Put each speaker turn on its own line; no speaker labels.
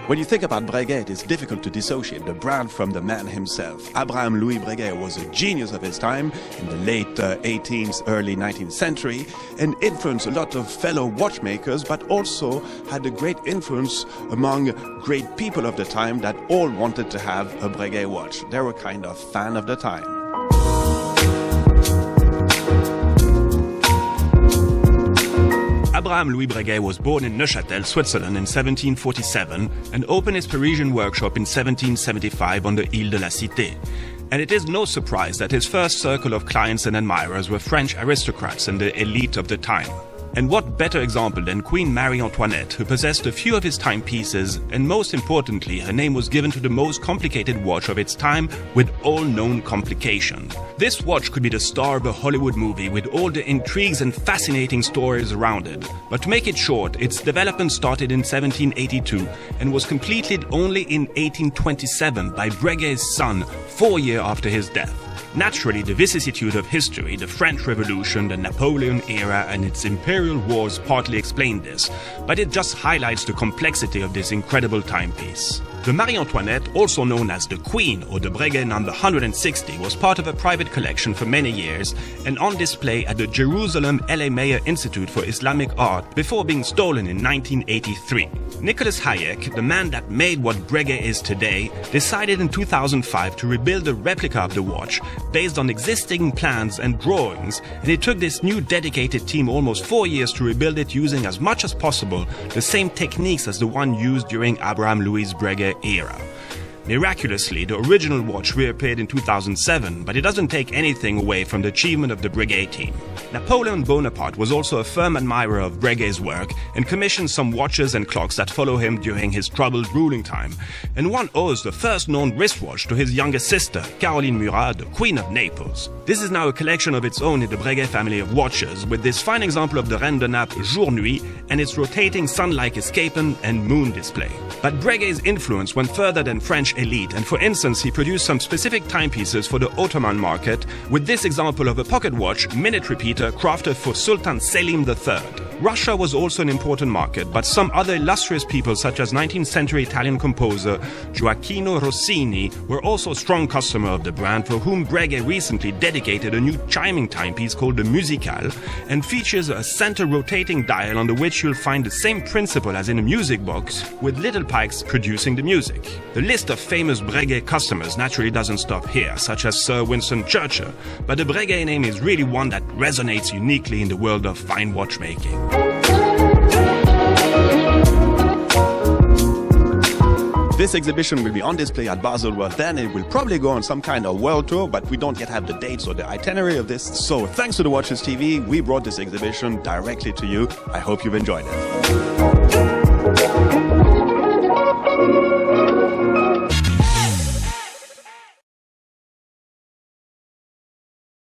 When you think about Breguet, it's difficult to dissociate the brand from the man himself. Abraham-Louis Breguet was a genius of his time in the late 18th, early 19th century, and influenced a lot of fellow watchmakers, but also had a great influence among great people of the time that all wanted to have a Breguet watch. They were kind of fan of the time.
Abraham-Louis Breguet was born in Neuchâtel, Switzerland in 1747 and opened his Parisian workshop in 1775 on the Ile de la Cité. And it is no surprise that his first circle of clients and admirers were French aristocrats and the elite of the time. And what better example than Queen Marie Antoinette, who possessed a few of his timepieces, and most importantly, her name was given to the most complicated watch of its time with all known complications. This watch could be the star of a Hollywood movie with all the intrigues and fascinating stories around it. But to make it short, its development started in 1782 and was completed only in 1827 by Breguet's son, 4 years after his death. Naturally, the vicissitude of history, the French Revolution, the Napoleon era and its imperial wars partly explain this, but it just highlights the complexity of this incredible timepiece. The Marie Antoinette, also known as the Queen or the Breguet number 160, was part of a private collection for many years and on display at the Jerusalem L.A. Meyer Institute for Islamic Art before being stolen in 1983. Nicholas Hayek, the man that made what Breguet is today, decided in 2005 to rebuild a replica of the watch based on existing plans and drawings, and it took this new dedicated team almost 4 years to rebuild it using as much as possible the same techniques as the one used during Abraham-Louis Breguet era. Miraculously, the original watch reappeared in 2007, but it doesn't take anything away from the achievement of the Breguet team. Napoleon Bonaparte was also a firm admirer of Breguet's work and commissioned some watches and clocks that follow him during his troubled ruling time. And one owes the first known wristwatch to his younger sister, Caroline Murat, the Queen of Naples. This is now a collection of its own in the Breguet family of watches, with this fine example of the Reine de Naples Jour-Nuit and its rotating sun-like escapement and moon display. But Breguet's influence went further than French elite, and for instance, he produced some specific timepieces for the Ottoman market, with this example of a pocket watch minute repeater crafted for Sultan Selim III. Russia was also an important market, but some other illustrious people such as 19th century Italian composer Gioacchino Rossini were also a strong customer of the brand, for whom Breguet recently dedicated a new chiming timepiece called the Musicale, and features a center rotating dial under which you'll find the same principle as in a music box, with little pikes producing the music. The list of famous Breguet customers naturally doesn't stop here, such as Sir Winston Churchill, but the Breguet name is really one that resonates uniquely in the world of fine watchmaking.
This exhibition will be on display at Baselworld, then it will probably go on some kind of world tour, but we don't yet have the dates or the itinerary of this. So thanks to TheWATCHES.tv, we brought this exhibition directly to you. I hope you've enjoyed it.